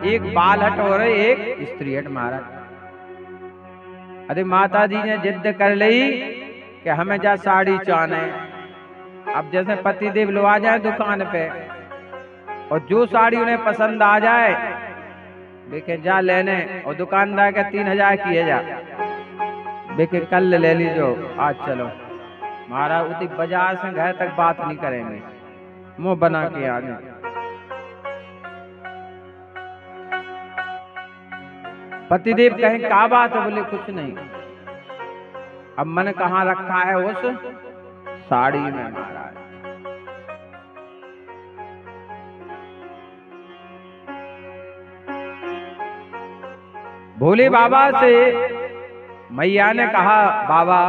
एक बालहट और एक स्त्री हट महाराज। अरे माता जी ने जिद कर ली कि हमें जा साड़ी चाहने। अब जैसे पतिदेव लो आ जाए दुकान पे और जो साड़ी उन्हें पसंद आ जाए बेके जा लेने, और दुकानदार के 3000 की है जा बेके कल ले लीजो, आज चलो। महाराज उसी बाजार से घर तक बात नहीं करेंगे, मुंह बना के आने। पतिदेव कहें क्या बात है? बोले कुछ नहीं। अब मन कहाँ रखा है? उस साड़ी में महाराज। भोले बाबा से मैया ने कहा बाबा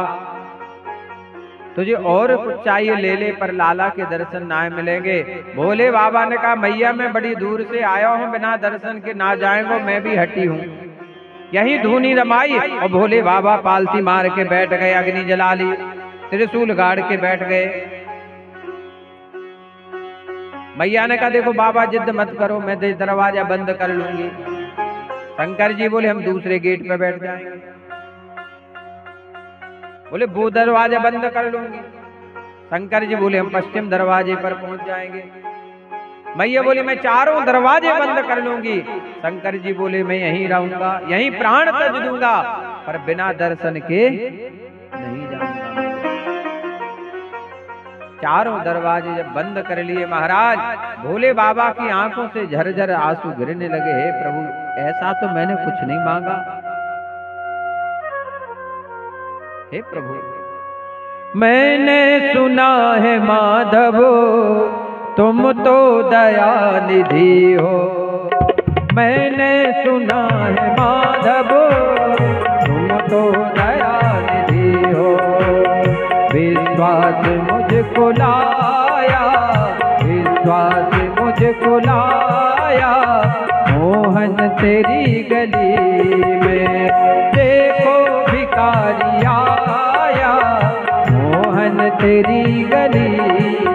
तुझे और कुछ चाहिए ले ले, पर लाला के दर्शन ना मिलेंगे। भोले बाबा ने कहा मैया मैं बड़ी दूर से आया हूँ, बिना दर्शन के ना जाएंगे, मैं भी हटी हूँ। यही धूनी रमाई और भोले बाबा पालती मार के बैठ गए, अग्नि जला ली, त्रिशूल गाड़ के बैठ गए। मैया ने कहा देखो बाबा जिद मत करो, मैं दरवाजा बंद कर लूंगी। शंकर जी बोले हम दूसरे गेट पे बैठ जाएंगे। बोले वो दरवाजा बंद कर लूंगी। शंकर जी बोले हम पश्चिम दरवाजे पर पहुंच जाएंगे। मैया बोली मैं चारों दरवाजे बंद कर लूंगी। शंकर जी बोले मैं यहीं रहूंगा, यहीं प्राण तज दूंगा, पर बिना दर्शन के नहीं जाऊंगा। चारों दरवाजे जब बंद कर लिए महाराज, भोले बाबा की आंखों से झरझर आंसू गिरने लगे। हे प्रभु ऐसा तो मैंने कुछ नहीं मांगा। हे प्रभु मैंने सुना है माधव तुम तो दया निधि हो। मैंने सुना है माधव तुम तो दया निधि हो। विश्वास मुझको लाया, विश्वास मुझको लाया, मोहन तेरी गली में देखो भिखारी आया। मोहन तेरी गली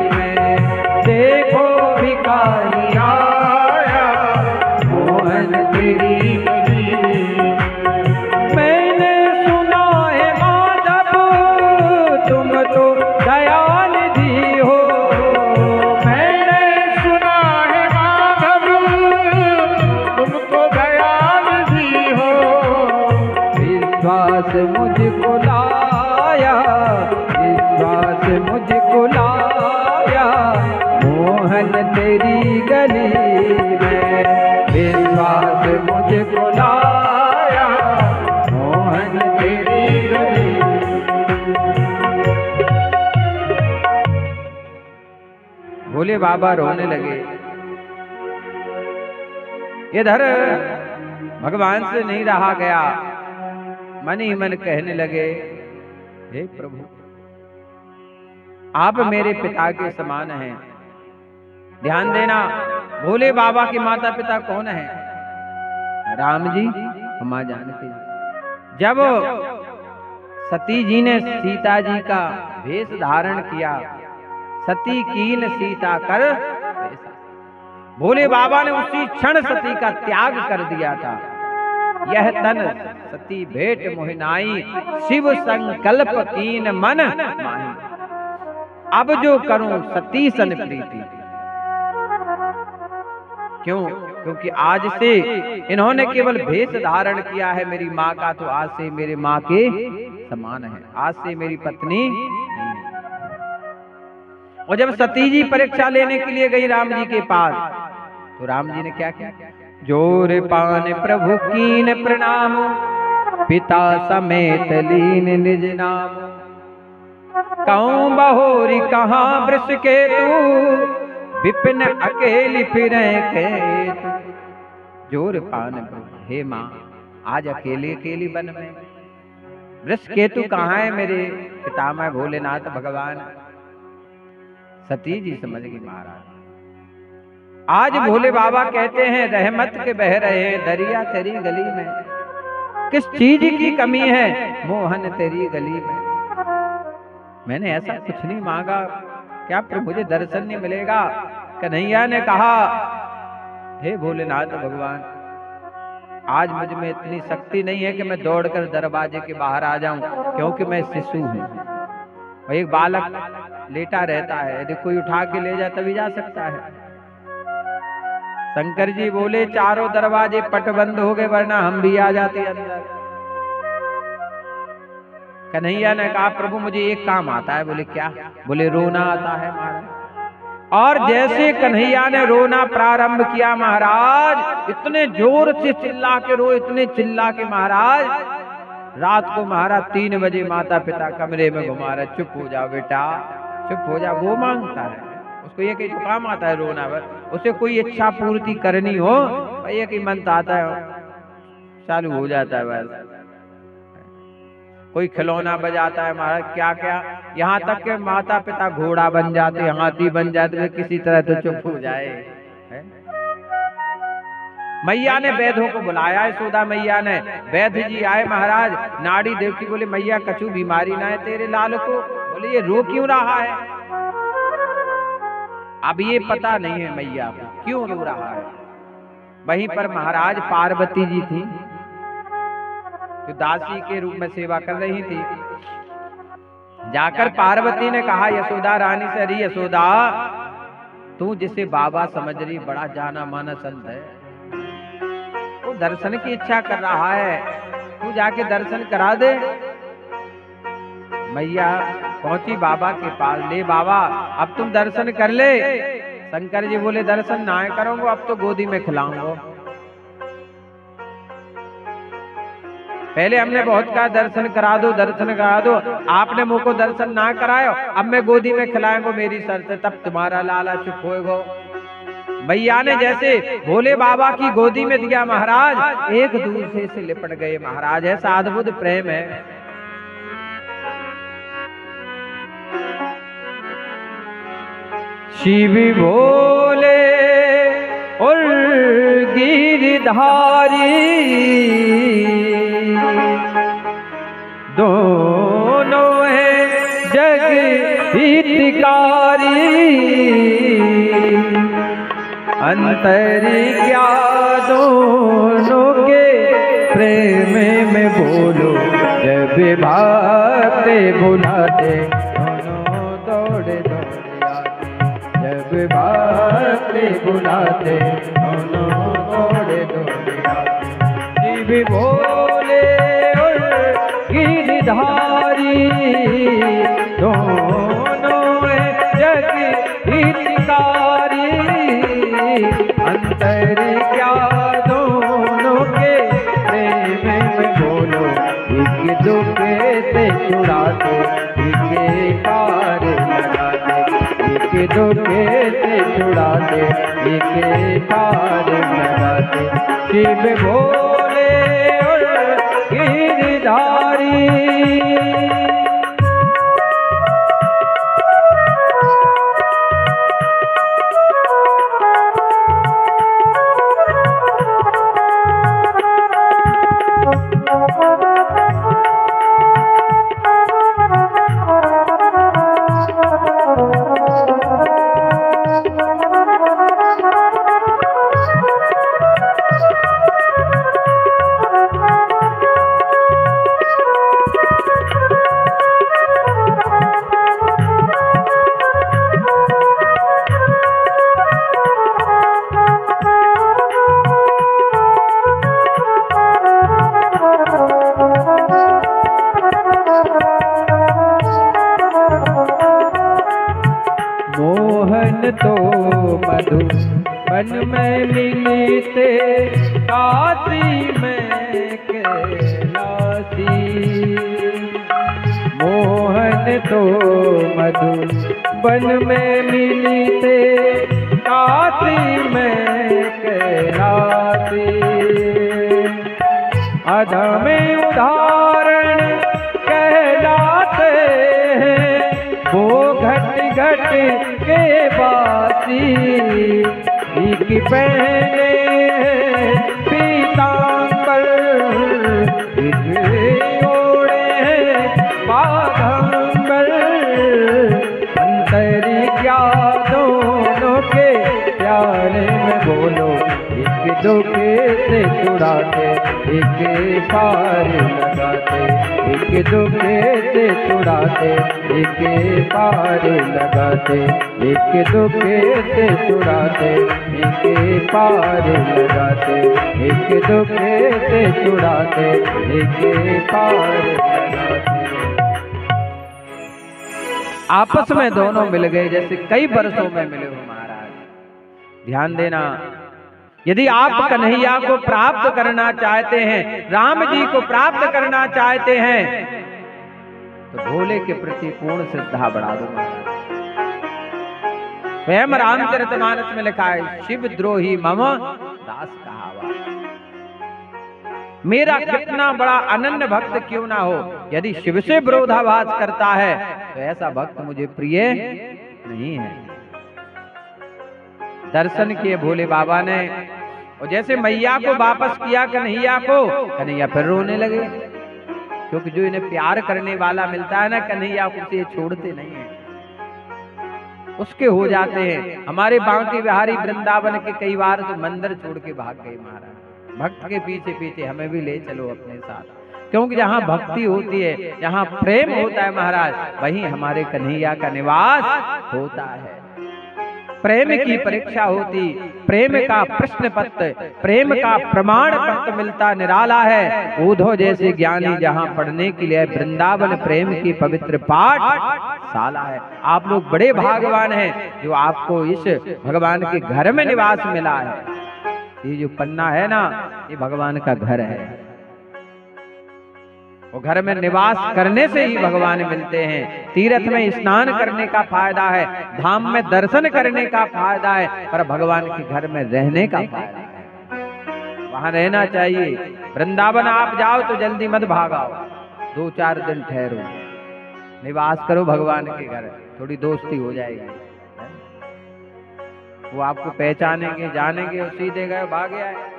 में देखो भिखारी आया, मोहन तेरी गली। मैंने सुना है माधव तुम तो दयानिधि हो। मैंने सुना है माधव तुम तो दयानिधि हो। विश्वास मुझको लाया, विश्वास मुझको लाया, मोहन तेरी गली में। विश्वास मुझको लाया, मोहन तेरी गली। भोले बाबा रोने लगे। इधर भगवान से नहीं रहा गया, मन ही मन कहने लगे हे प्रभु आप मेरे पिता के समान हैं। ध्यान देना भोले बाबा के माता पिता कौन हैं? राम जी हम जानते हैं। जब सती जी ने सीता जी का वेश धारण किया, सती कीन सीता कर, भोले बाबा ने उसी क्षण सती का त्याग कर दिया था। यह तन सती भेंट मोहिनाई, शिव संकल्प कीन मन माही। अब जो करूं सती सन प्रीति। क्यों? क्योंकि आज से इन्होंने केवल भेष धारण किया है मेरी माँ का, तो आज से मेरे माँ के समान है, आज से मेरी पत्नी नहीं है। और जब सती जी परीक्षा लेने के लिए गई राम जी के पास, तो राम जी ने क्या किया? जोर पान प्रभु कीन प्रणाम, पिता समेत लीन निज नाम। कहूं बहोरी कहाँ वृष के तू, विपिन अकेली फिरे केतु। जोर पान प्रभु, हे माँ आज अकेले अकेली वन में, वृष केतु कहाँ है मेरे पितामह भोलेनाथ भगवान। सती जी समझ गई महाराज। आज भोले बाबा कहते हैं रहमत के बह रहे हैं दरिया तेरी गली में, किस चीज की कमी है मोहन तेरी गली में। मैंने ऐसा कुछ नहीं मांगा, क्या फिर मुझे दर्शन नहीं मिलेगा? कन्हैया ने कहा हे भोलेनाथ भगवान आज मुझ में इतनी शक्ति नहीं है कि मैं दौड़कर दरवाजे के बाहर आ जाऊं, क्योंकि मैं शिशु हूं। और एक बालक लेटा रहता है, यदि कोई उठा के ले जाए तभी जा सकता है। शंकर जी बोले चारों दरवाजे पट बंद हो गए, वरना हम भी आ जाते अंदर। कन्हैया ने कहा प्रभु मुझे एक काम आता है। बोले क्या? बोले रोना आता है महाराज। और जैसे कन्हैया ने रोना प्रारंभ किया महाराज, इतने जोर से चिल्ला के रो, इतने चिल्ला के महाराज, रात को महाराज 3 बजे माता पिता कमरे में घुमा रहे, चुप हो जाओ बेटा, चुप हो जा। वो मांगता है, उसको ये कि काम आता है रोना, उसे कोई इच्छा पूर्ति करनी हो, ये कि मन आता है, चालू हो जाता है बस। कोई खिलौना बजाता है महाराज, क्या क्या, यहाँ तक के माता पिता घोड़ा बन जाते, हाथी बन जाते, किसी तरह तो चुप हो जाए। मैया ने वैद्यों को बुलाया, यशोदा मैया ने, वैद्य जी आए महाराज, नाड़ी देखी, बोले मैया कछु बीमारी ना है तेरे लाल को? बोले ये रो क्यों रहा है? अब ये पता नहीं है मैया को क्यों रो रहा है। वहीं पर महाराज पार्वती जी थी, जो दासी के रूप में सेवा कर रही थी। जाकर पार्वती ने कहा यशोदा रानी से, अरे यशोदा तू जिसे बाबा समझ रही, बड़ा जाना माना संत है, वो दर्शन की इच्छा कर रहा है, तू जाके दर्शन करा दे। मैया पहुंची बाबा के पास, ले बाबा अब तुम दर्शन कर ले। शंकर जी बोले दर्शन ना करूंगा, अब तो गोदी में खिलाऊंगा। पहले हमने बहुत कहा दर्शन करा दो, दर्शन करा दो, आपने मुझको दर्शन ना करायो, अब मैं गोदी में खिलाएंगो, मेरी शर्त है, तब तुम्हारा लाला चुप होएगो। मैया ने जैसे भोले बाबा की गोदी में दिया महाराज, एक दूसरे से लिपट गए महाराज। ऐसा अद्भुत प्रेम है। शिव भोले और गिरधारी दोनों है जग हितकारी, अंतर क्या दोनों के प्रेम में बोलो, जब भागते बुलाते दोनों दौड़े दौड़े आते, जब भागते बुलाते दोनों दौड़े दौड़े आते। शिव भोले और गिरधारी दोनों जग हितकारी, अंतर क्या दोनों के प्रेम में बोलो, एक दूसरे से छुड़ाते, एक पार लगाते, एक दूसरे से छुड़ाते, एक पार लगाते। शिव भोले और गिरधारी। तो मधुबन में मिलते, काशी में कैलाशी। मोहन तो मधुबन में मिलते, काशी में कैलाशी। अधम उदाहरण कहलाते हैं, वो घट घट के बासी। एक पहने पीतांबर, एक ओढ़े बाघंबर। अंतर क्या दोनों के प्यारे में बोलो, एक दो के से छुड़ाते, एक पार लगाते, एक दुखे से छुड़ाते, एक पार लगाते, एक दुखे से छुड़ाते, एक पार लगाते, एक दुखे से छुड़ाते, एक पार लगाते। आपस में दोनों मिल गए जैसे कई वर्षों में मिले हो महाराज। ध्यान देना, यदि आप कन्हैया को प्राप्त करना चाहते हैं, राम जी को प्राप्त करना चाहते हैं, तो भोले के प्रति पूर्ण श्रद्धा बढ़ा दो महाराज। स्वयं रामचरितमानस में लिखा है, शिव द्रोही मम दास कहावा। मेरा कितना बड़ा अनन्य भक्त क्यों ना हो, यदि शिव से विरोधाभास करता है तो ऐसा भक्त मुझे प्रिय नहीं है। दर्शन किए भोले बाबा ने, और जैसे मैया को वापस किया कन्हैया को, कन्हैया फिर रोने लगे, क्योंकि जो इन्हें प्यार करने वाला मिलता है ना कन्हैया, उसे छोड़ते नहीं है, उसके हो जाते हैं। हमारे बांके बिहारी वृंदावन के कई बार तो मंदिर छोड़ के भाग गए महाराज। भक्त के पीछे पीछे हमें भी ले चलो अपने साथ, क्योंकि जहाँ भक्ति होती है, जहाँ प्रेम होता है महाराज, वहीं हमारे कन्हैया का निवास होता है। प्रेम की परीक्षा होती, प्रेम का प्रश्न पत्र, प्रेम का प्रमाण पत्र मिलता निराला है। उद्धव जैसे ज्ञानी जहाँ पढ़ने के लिए वृंदावन प्रेम की पवित्र पाठशाला है। आप लोग बड़े भाग्यवान हैं जो आपको इस भगवान के घर में निवास मिला है। ये जो पन्ना है ना, ये भगवान का घर है। वो घर में निवास करने से ही भगवान मिलते हैं। तीर्थ में स्नान करने का फायदा है, धाम में दर्शन करने का फायदा है, पर भगवान के घर में रहने का फायदा है। वहां रहना चाहिए। वृंदावन आप जाओ तो जल्दी मत भागाओ, 2-4 दिन ठहरो, निवास करो भगवान के घर, थोड़ी दोस्ती हो जाएगी। वो आपको पहचानेंगे, जानेंगे, और सीधे गए भाग गया है।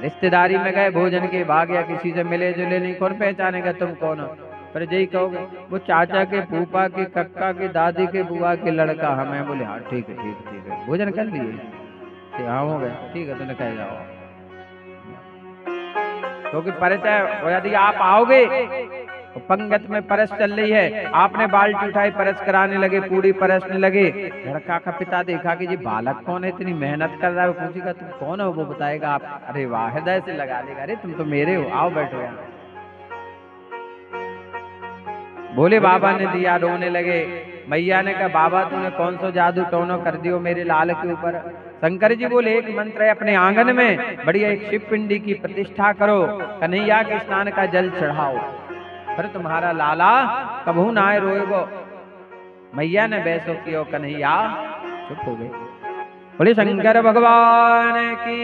रिश्तेदारी में गए भोजन के, भाग गया, किसी से मिले जुले नहीं, कौन पहचानेगा तुम कौन हो? पर यही कहोगे वो चाचा के, फूफा के, कक्का के, दादी के, बुआ के लड़का हमें। बोले हाँ ठीक है, ठीक है, ठीक है, भोजन कर लिए? हाँ हो गया, ठीक है, तुमने कह जाओ। क्योंकि परिचय, यदि आप आओगे तो पंगत में परस चल रही है, आपने बाल्टी उठाई, परस कराने लगे, पूरी परसने लगे, लड़का का पिता देखा कि जी बालक कौन है, इतनी मेहनत कर रहा है, पूछेगा तुम कौन हो, वो बताएगा आप, अरे वाह, हृदय से लगा देगा, अरे तुम तो मेरे हो, आओ बैठो यहाँ। भोले बाबा ने दिया, रोने लगे। मैया ने कहा बाबा तूने कौन सा जादू टोनो कर दियो मेरे लाल के ऊपर? शंकर जी बोले एक मंत्र है, अपने आंगन में बढ़िया एक शिव पिंडी की प्रतिष्ठा करो, कन्हैया के स्नान का जल चढ़ाओ, फिर तुम्हारा लाला कभू ना आए रोएगो। मैया ने वैसो कियो, कन्हैया चुप हो गए। बोले शंकर भगवान की।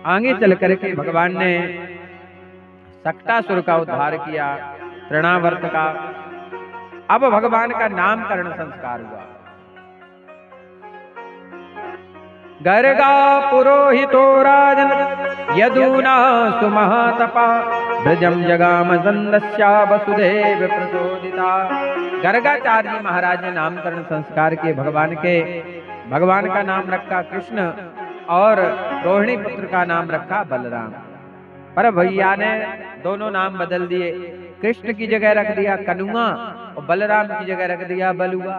आगे चल करके भगवान ने सक्टासुर का उद्धार किया, तृणावर्त का। अब भगवान का नामकरण संस्कार हुआ। गर्गा पुरोहितो राजन यदूना सुमहातपा ब्रजम जगाम संदस्या वसुदेव प्रचोदिता। गर्गाचार्य महाराज ने नामकरण संस्कार किए भगवान के। भगवान का नाम रखा कृष्ण और रोहिणी पुत्र का नाम रखा बलराम। पर भैया ने दोनों नाम बदल दिए, कृष्ण की जगह रख दिया कनुआ और बलराम की जगह रख दिया बलुआ।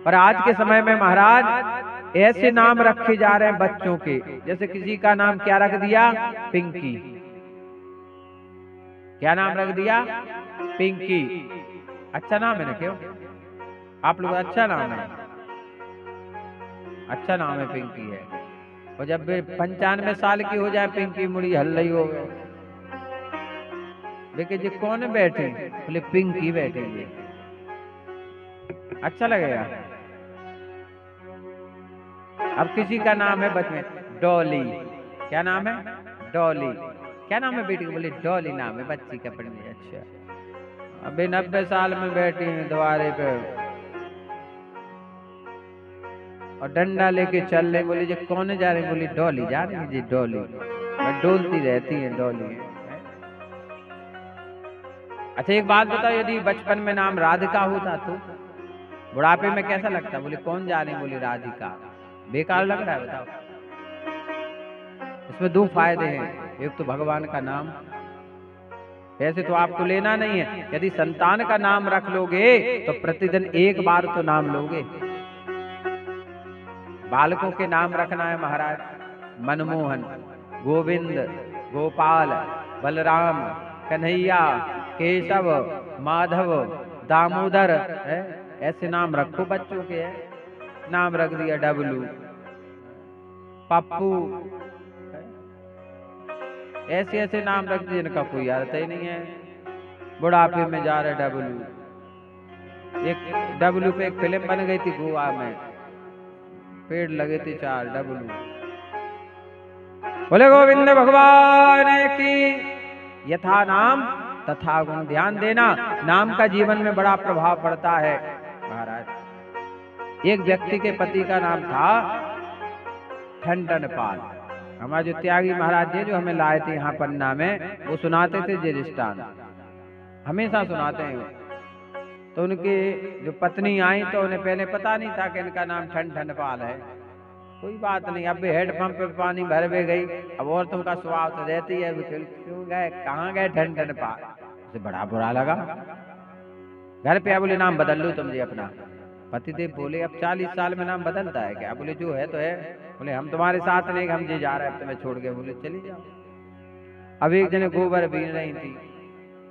पर आज के समय में महाराज ऐसे नाम रखे जा रहे हैं बच्चों के, जैसे किसी का नाम क्या रख दिया, पिंकी। क्या नाम रख दिया, पिंकी। अच्छा नाम है ना, क्यों आप लोग? अच्छा नाम है, अच्छा नाम है, पिंकी है। और जब 95 साल की हो जाए पिंकी मुड़ी हल्लई हो गए, देखिए जी कौन बैठे, बोले पिंकी बैठेंगे, अच्छा लगेगा। अब किसी का नाम है बचपन डॉली, क्या नाम है, डॉली। क्या नाम है बेटी का? बोले डॉली नाम है बच्ची का पढ़ने। अच्छा, अभी 90 साल में बैठी है द्वारे पे और डंडा लेके चल रहे, बोले जी कौन जा रहे? बोली डॉली जा रही है जी, डॉली डोलती रहती है डॉली। अच्छा एक बात बताओ, यदि बचपन में नाम राधिका होता तो बुढ़ापे में कैसा लगता? बोले कौन जा रहे? बोली राधिका। बेकार लग रहा है, बताओ। इसमें दो फायदे हैं। एक तो भगवान का नाम, ऐसे तो आपको लेना नहीं है। यदि संतान का नाम रख लोगे तो प्रतिदिन एक बार तो नाम लोगे। बालकों के नाम रखना है महाराज, मनमोहन, गोविंद, गोपाल, बलराम, कन्हैया, केशव, माधव, दामोदर, ऐसे नाम रखो बच्चों के। नाम रख दिया डब्लू, पप्पू, ऐसे ऐसे नाम रख दिए जिनका कोई अर्थ ही नहीं है। बुढ़ापे में जा रहे डब्लू। एक डब्लू पे एक फिल्म बन गई थी गोवा में, पेड़ लगे थे 4 डब्लू। बोले गोविंद भगवान की। यथा नाम तथा गुण, ध्यान देना, नाम का जीवन में बड़ा प्रभाव पड़ता है महाराज। एक व्यक्ति के पति का नाम था ठनठनपाल। हमारे जो त्यागी महाराज जी जो हमें लाए थे यहाँ पन्ना में, वो सुनाते थे जिरिस्तान, हमेशा सुनाते हैं। तो उनकी जो पत्नी आई तो उन्हें पहले पता नहीं था कि इनका नाम ठनठनपाल है। कोई बात नहीं, अब हेडपंप पे पानी भर भी गई। अब औरतों का स्वभाव तो रहती है, क्यों गए, कहाँ गए ठनठनपाल। उसे बड़ा बुरा लगा। घर पे बोले नाम बदल लो तुम जी अपना। पतिदेव बोले अब 40 साल में नाम बदलता है क्या? बोले जो है तो है। बोले हम तुम्हारे साथ नहीं, हम जी जा रहे हैं तुम्हें छोड़ के। बोले चली जाओ। अब एक जने गोबर बीन रही थी,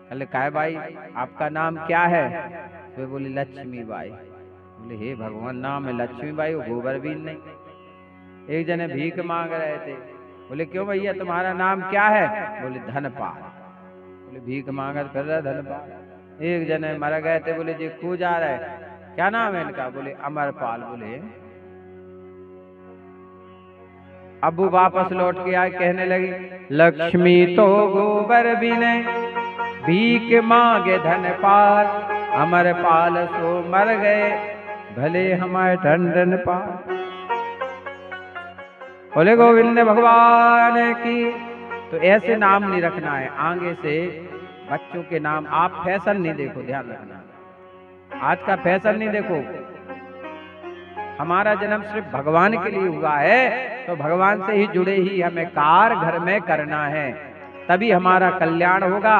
कल काय भाई आपका नाम क्या है? तो बोली लक्ष्मी बाई। बोले हे भगवान, नाम है लक्ष्मी बाई, वो गोबर बीन नहीं। एक जने भीख मांग रहे थे, बोले क्यों भैया तुम्हारा नाम क्या है? बोले धनपाल। बोले भीख मांगा फिर रहा धनपाल। एक जने मर गए थे, बोले जी खो जा रहा है, क्या नाम है इनका? बोले अमरपाल। बोले अब वो वापस लौट के आए, कहने लगी लक्ष्मी तो गोबर बीने, भीख मांगे धनपाल, अमरपाल सो मर गए, भले हमारे ठनठनपाल। बोले गोविंद भगवान की। तो ऐसे नाम नहीं रखना है। आगे से बच्चों के नाम आप फैशन नहीं देखो, ध्यान रखना, आज का फैशन नहीं देखो। हमारा जन्म सिर्फ भगवान के लिए हुआ है, तो भगवान से ही जुड़े ही हमें कार्य घर में करना है, तभी हमारा कल्याण होगा।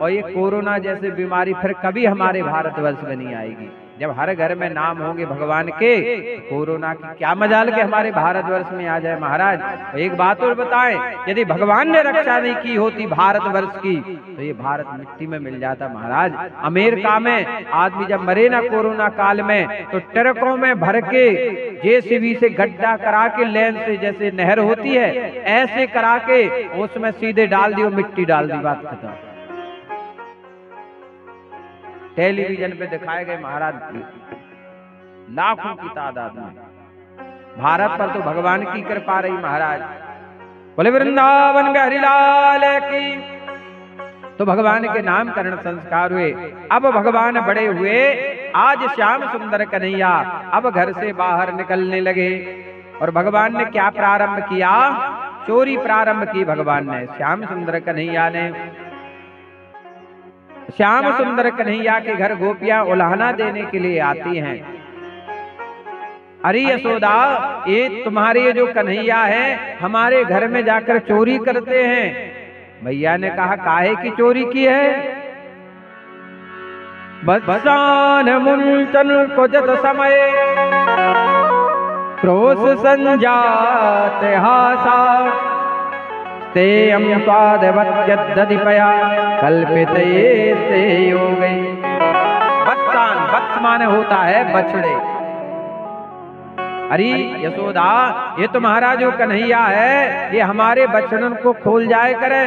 और ये कोरोना जैसी बीमारी फिर कभी हमारे भारतवर्ष में नहीं आएगी। जब हर घर में नाम होंगे भगवान के, कोरोना की क्या मजाल के हमारे भारतवर्ष में आ जाए महाराज। तो एक बात और बताएं, यदि भगवान ने रक्षा नहीं की होती भारतवर्ष की, तो ये भारत मिट्टी में मिल जाता महाराज। अमेरिका में आदमी जब मरे ना कोरोना काल में, तो ट्रकों में भर के जेसीबी से गड्ढा करा के, लेन से जैसे नहर होती है ऐसे करा के उसमें सीधे डाल दी, मिट्टी डाल दी, बात खत्म। टेलीविजन पे दिखाए गए महाराज, लाखों की तादाद में। भारत पर तो भगवान की कृपा रही महाराज। बोले वृंदावन में हरिलाल की। तो भगवान के नामकरण संस्कार हुए। अब भगवान बड़े हुए, आज श्याम सुंदर कन्हैया अब घर से बाहर निकलने लगे। और भगवान ने क्या प्रारंभ किया? चोरी प्रारंभ की भगवान ने। श्याम सुंदर कन्हैया ने, श्याम सुंदर कन्हैया के घर गोपियां उल्हाना देने के लिए आती हैं। अरे यशोदा, ये तुम्हारे जो कन्हैया है हमारे घर में जाकर चोरी करते हैं। भैया ने कहा काहे की चोरी की है? बसान मुंचन को जत समय, क्रोश संजात हासा, तेयम स्वादवत्यदधिपया कल्पिते से हो गई। बत्सान, बत्स माने होता है बछड़े। अरे यशोदा, ये तुम्हारा जो कन्हैया है ये हमारे बछड़न को खोल जाए करे।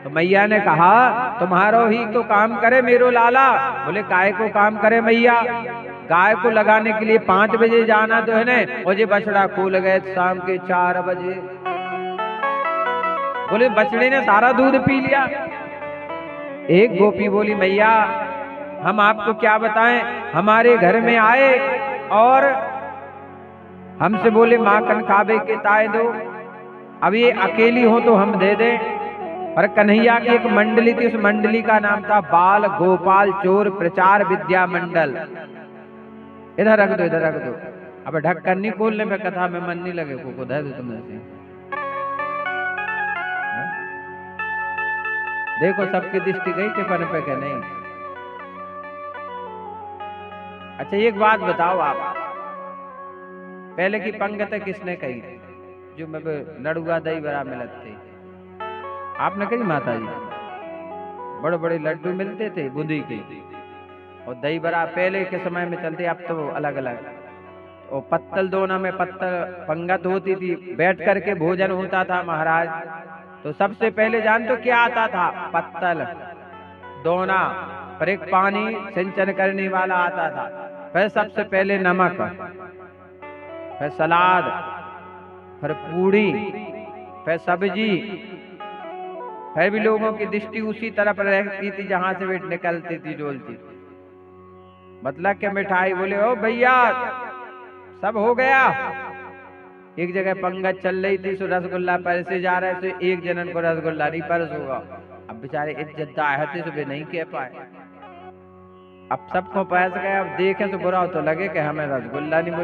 तो मैया ने कहा तुम्हारो ही तो काम करे मेरो लाला। बोले काय को काम करे मैया? गाय को लगाने के लिए 5 बजे जाना तो है ना, और ये बछड़ा खोल गए शाम के 4 बजे। बोले बछड़े ने सारा दूध पी लिया। एक गोपी बोली मैया हम आपको क्या बताएं, हमारे घर में आए और हमसे बोले माखन खावे के ताए दो। अब ये अकेली हो तो हम दे दें, पर कन्हैया की एक मंडली थी, उस मंडली का नाम था बाल गोपाल चोर प्रचार विद्या मंडल। इधर रख दो, इधर रख दो। अब ढक्कन नहीं खोलने में कथा में मन नहीं लगे को दे दो तुमने से। देखो सबकी दृष्टि गई टिफन पे के नहीं। अच्छा एक बात बताओ आप, पहले की पंगत किसने कही जो मैं लड़ुआ दही बड़ा मिलत थे? आपने कही माता जी? बड़े बड़े लड्डू मिलते थे बूंदी के और दही बड़ा पहले के समय में चलते, अब तो अलग अलग। और पत्तल दोना में पत्तल पंगत होती थी, बैठ करके भोजन होता था महाराज। तो सबसे पहले जान तो क्या आता था? पत्तल दोना, पर एक पानी सिंचन करने वाला आता था, फिर सबसे पहले नमक, फिर सलाद, फिर पूड़ी, फिर सब्जी। फिर भी लोगों की दृष्टि उसी तरफ रहती थी जहां से वे निकलती थी डोलती। मतलब क्या मिठाई? बोले ओ भैया सब हो गया। एक जगह पंगत चल रही थी, सो रसगुल्ला परसे जा रहे थे, एक जनन को रसगुल्ला नहीं परस होगा। अब बेचारे इज्जतदार थे तो वे नहीं कह पाए। अब सबको पैस गए, अब देखे तो बुरा तो लगे कि हमें रसगुल्ला नहीं।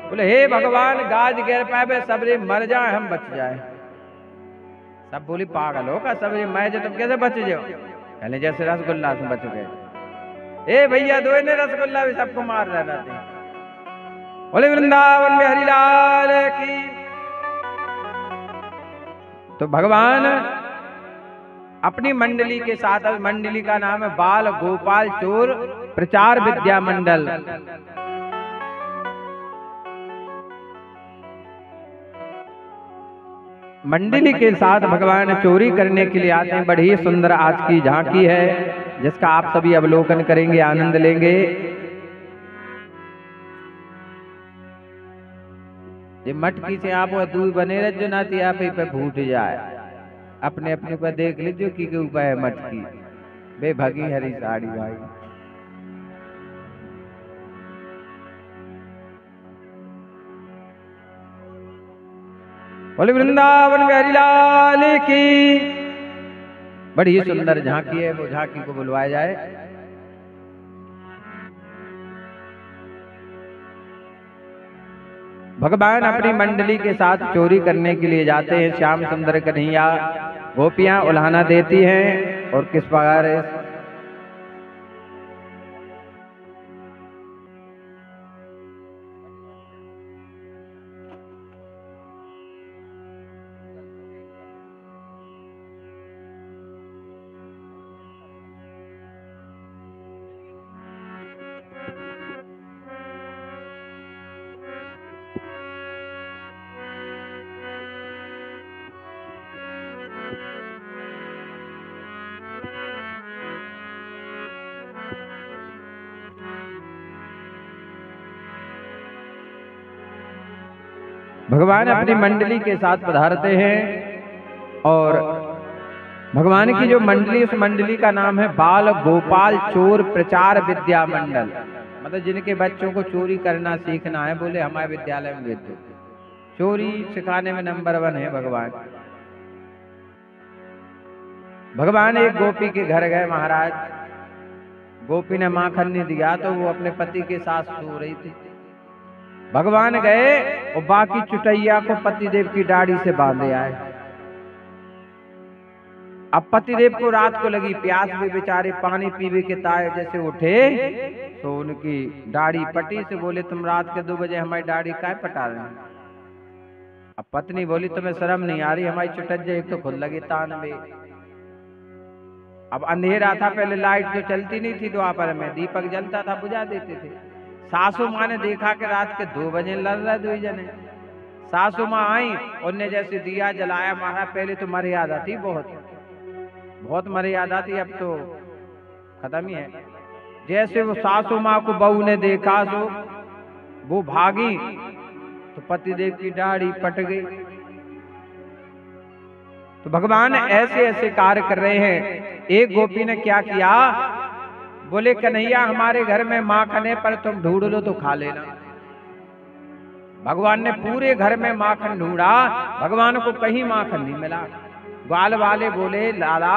बोले हे भगवान गाज गिर पाए सबरे मर जाए हम बच जाए। सब बोली पागल हो का सबरे मैं जो तुम कैसे बच जाओ? पहले जैसे रसगुल्ला से बच गए। ए भैया दो ने रसगुल्ला भी सबको मार रहा थे। बोले वृंदावन में हरिलाल की। तो भगवान अपनी मंडली के साथ, मंडली का नाम है बाल गोपाल चोर प्रचार विद्या मंडल। मंडली के साथ भगवान चोरी करने के लिए आते हैं। बड़ी सुंदर आज की झांकी है जिसका आप सभी अवलोकन करेंगे, आनंद लेंगे। ये मटकी से आप दूध बने रहे जो नाती आप ही पे फूट जाए। अपने अपने पर देख लीजिए कि के ऊपर है मटकी। बेभगी हरी साड़ी भाई। बोले वृंदावन में हरिलाल की। बड़ी सुंदर झांकी है, वो झांकी को बुलवाया जाए। भगवान अपनी मंडली के साथ चोरी करने के लिए जाते हैं। श्याम सुंदर कन्हैया गोपियां उल्हाना देती हैं और किस प्रकार भगवान अपनी मंडली के साथ पधारते हैं। और भगवान की जो मंडली, उस मंडली का नाम है बाल गोपाल चोर प्रचार विद्या मंडल। मतलब जिनके बच्चों को चोरी करना सीखना है, बोले हमारे विद्यालय में भेज दो। चोरी सिखाने में नंबर 1 है भगवान। भगवान एक गोपी के घर गए महाराज। गोपी ने माखन नहीं दिया तो वो अपने पति के साथ सो रही थी। भगवान गए और बाकी चुटैया को पतिदेव की दाढ़ी से बांधे आए। अब पतिदेव को रात को लगी प्यास, भी बेचारे पानी पीवे के ताए जैसे उठे तो उनकी दाढ़ी पटी। से बोले तुम रात के 2 बजे हमारी दाढ़ी काय पटा रहे हैं? अब पत्नी बोली तुम्हें शर्म नहीं आ रही? हमारी चुटैया एक तो खुद लगी तान में। अब अंधेरा था, पहले लाइट तो चलती नहीं थी द्वापर में, दीपक जलता था बुझा देते थे। सासू माँ ने देखा कि रात के 2 बजे लड़ रहे 2 जने। सासू माँ आई, उनने जैसे दिया जलाया महाराज। पहले तो मर्यादा थी, बहुत मर्यादा थी, अब तो खत्म ही है। जैसे वो सासू माँ को बहू ने देखा सो वो भागी तो पतिदेव की दाढ़ी पट गई। तो भगवान ऐसे ऐसे कार्य कर रहे हैं। एक गोपी ने क्या किया, बोले कन्हैया हमारे घर में माखन है पर तुम ढूंढ लो तो खा लेना। भगवान ने पूरे घर में माखन ढूंढा, भगवान को कहीं माखन नहीं मिला। ग्वाल वाले बोले लाला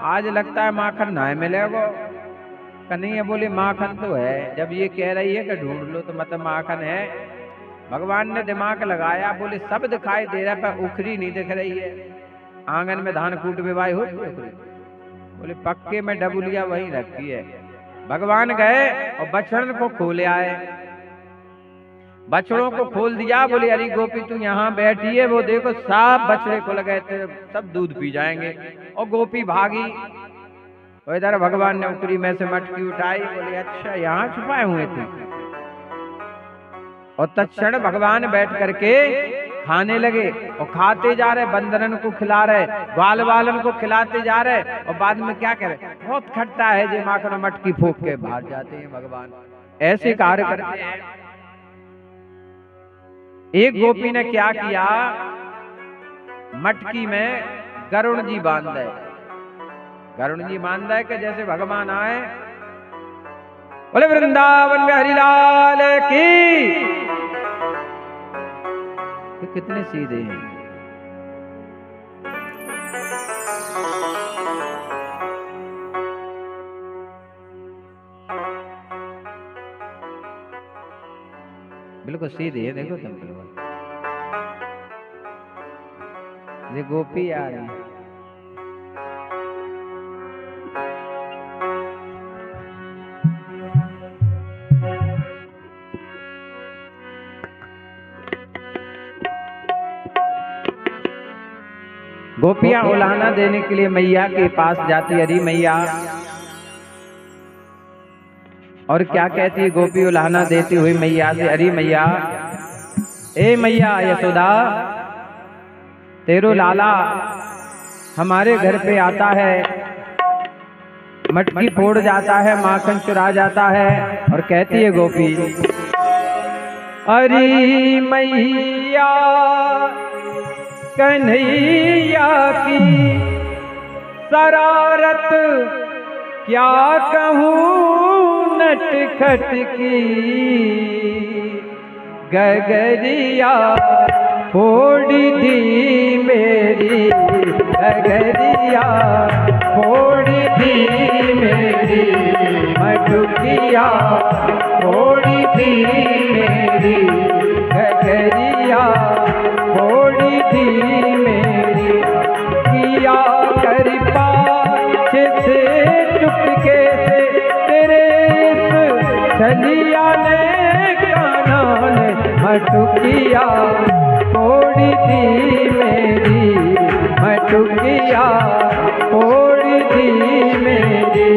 आज लगता है माखन ना मिलेगा। कन्हैया बोले माखन तो है, जब ये कह रही है कि ढूंढ लो तो मतलब माखन है। भगवान ने दिमाग लगाया, बोले सब दिखाई दे रहा है पर उखरी नहीं दिख रही है। आंगन में धान कूट विवाह होती है, बोले पक्के में डबुलिया वहीं रखी है। भगवान गए और बछड़न को खोले आए, बछड़ों को खोल दिया। बोले अरे गोपी तू यहाँ बैठी है, वो देखो सब बछड़े खुल गए थे, सब दूध पी जाएंगे। और गोपी भागी। और इधर भगवान ने उतरी में से मटकी उठाई, बोले अच्छा यहाँ छुपाए हुए थे। और तत्क्षण भगवान बैठ करके खाने लगे और खाते जा रहे, बंदरन को खिला रहे, ग्वाल वालन को खिलाते जा रहे। और बाद में क्या करे, बहुत खट्टा है जे माखन मटकी फूंक के बाहर जाते हैं। भगवान ऐसे कार्य करते हैं। एक गोपी ने क्या किया, मटकी में गरुण जी बांध दे, गरुण जी बांध दे कि जैसे भगवान आए। बोले वृंदावन बिहारी लाल की। तो कितने सीधे हैं। बिल्कुल सीधे है, देखो तुम बिल्कुल। ये गोपी आ रही है। गोपियां उलाहना देने के लिए मैया के पास जाती, अरे मैया। और क्या कहती है गोपी उलाहना देती हुई मैया से, अरे मैया, ए मैया यशोदा, तेरो लाला हमारे घर पे आता है, मटकी फोड़ जाता है, माखन चुरा जाता है। और कहती है गोपी, अरे मैया कन्हैया की शरारत क्या कहूँ नटखट की, गगरिया फोड़ी दी मेरी, गगरिया फोड़ी दी मेरी, मटुकिया फोड़ी दी मेरी, गगरिया फोड़ी दी मेरी। किया कर पाछे से चुपके से तेरे इस छलिया ने कानन, मटुकिया फोड़ी दी मेरी, मटुकिया फोड़ी दी मेरी।